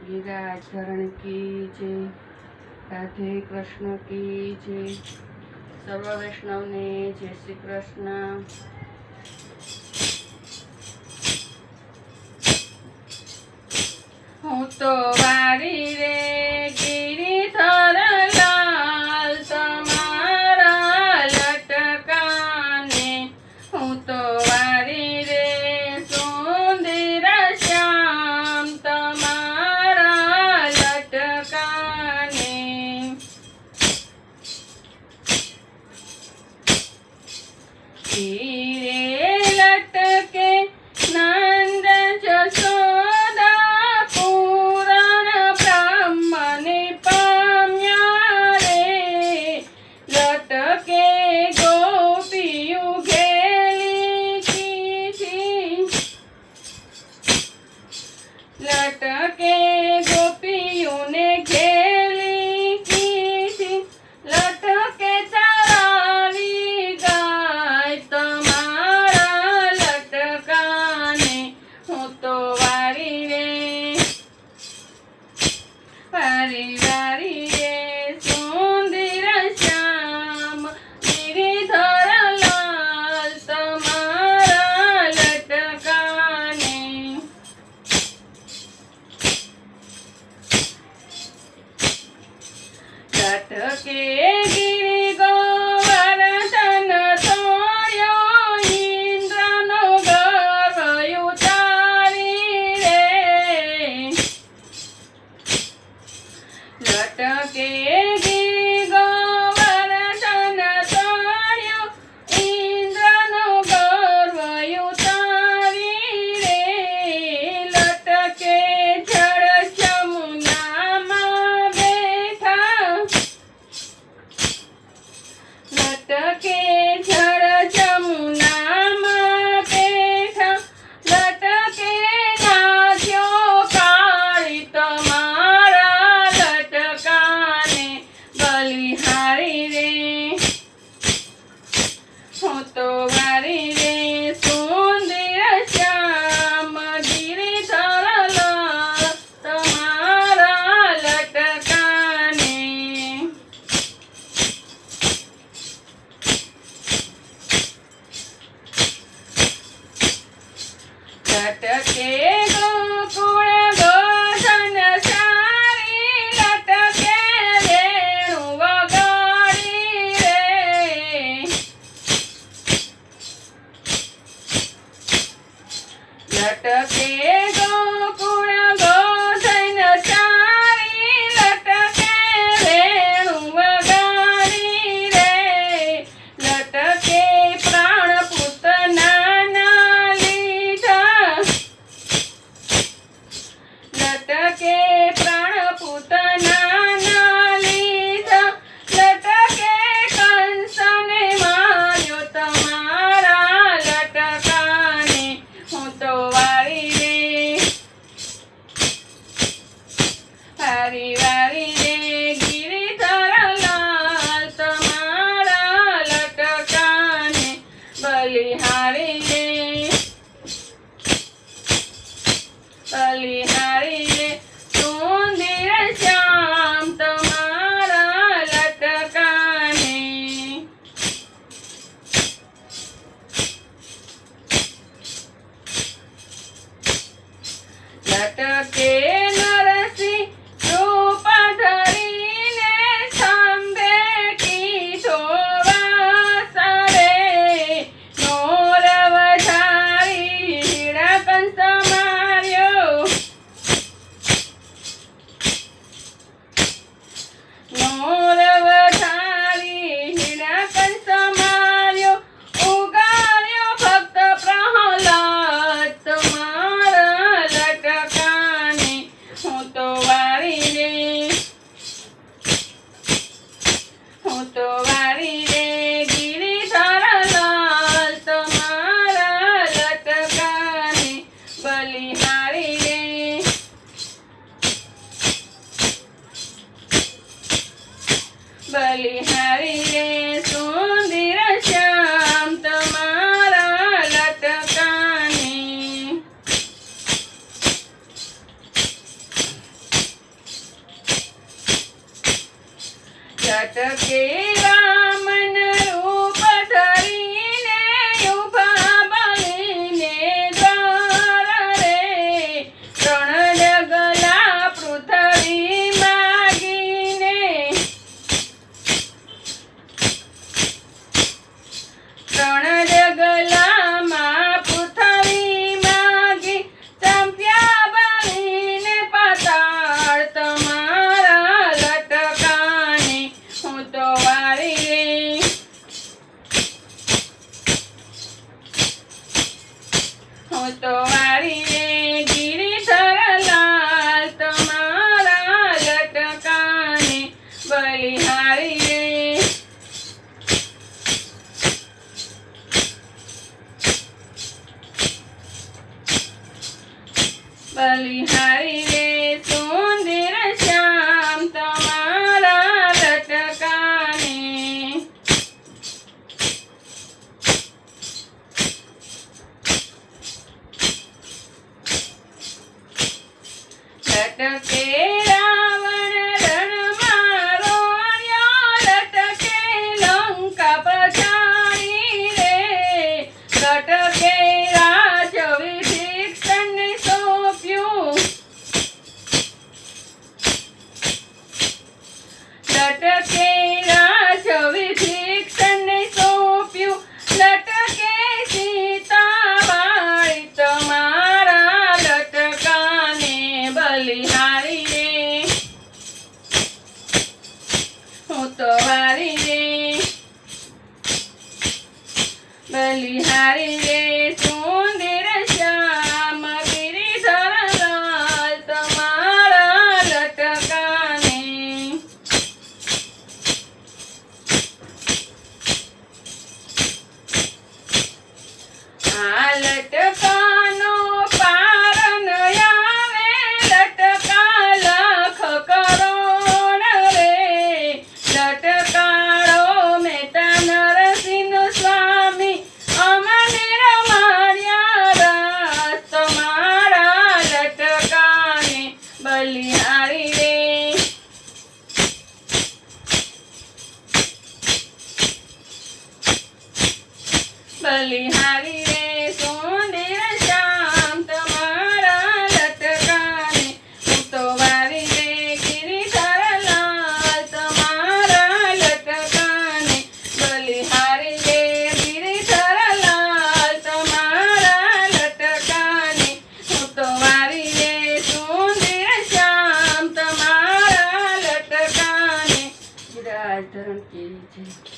गिरिराजधरण की जय। राधे कृष्ण की जय। सर्व वैष्णव ने जय श्री कृष्ण। हूँ तो वारी रे गिरिधर लाल तमारा लटकाने। हूँ तो वारी रे सुंदर श्याम तमारा लटकाने। हीरे लटके नंद जसोदा पूरण ब्रह्मने पाम्या रे। लटके गोपियु घेली कीधी। लटके गोपियु ने घेली कीधी। लटके चरावी गाय तमारा लटकाने। हूँ तो वारी रे वारी वारी रे सुंदर श्याम गिरिधर लाल तमारा लटकाने। लटके गिरि गोवर्धन तोड्यो इंद्रनो गर्व उतारी रे। लटके गिरि गोवर्धन तोड्यो इंद्रनो गर्व उतारी रे। लटके जड़ जमुना में बैठा। लटके जड़ जमुना में बैठा। लटके नाच्यो काली तमारा लटकाने। बलिहारी रे हूँ तो वारी रे सुंदर श्याम गिरिधर लाल तमारा लटकाने। लटके गोकुल गोधन सारी। लटके वेणु वगाड़ी रे। लटके गोकुल गोधन सारी। लटके वेणु वगाड़ी रे। लटके प्राण पूतना ना लीधा। लटके प्राण पूतना ना लीधा। लटके कंस ने मार्यो तमारा लटकाने। हूँ तो वारी હું તો વારી રે ગિરિધર લાલ તમારા લટકાને બલિહારી રે બલિહારી રે સુંદર શ્યામ તમારા લટકાને લટકે રાવણ રણમાં રોણ્યો લટકે લંકા પછાડી રે લટકે રાજ વિભીષણને સોંપ્યું લટકે રાજ વિભીષણને સોંપ્યું લટકે સીતાબાઈ તમારા લટકાને બલિહારી રે હું તો વારી રે બલિહારી રે સુંદર શ્યામ ગિરિધર લાલ તમારા લટકાને આ લટકાનો પાર ન આવે લટકા લાખ કરોડ રે લટકાળો મહેતા નરસિંહ સ્વામી અમને રમાડ્યા રાસ તમારા લટકાને બલિહારી રે બલિહારી રે સુંદર શ્યામ તમારા લટકાને હું તો વારી રે ગિરિધર લાલ તમારા લટકાને બલિહારી રે ગિરિધર લાલ તમારા લટકાને હું તો વારી રે સુંદર શ્યામ તમારા લટકાને. વિરાજ ધરણ કી જય.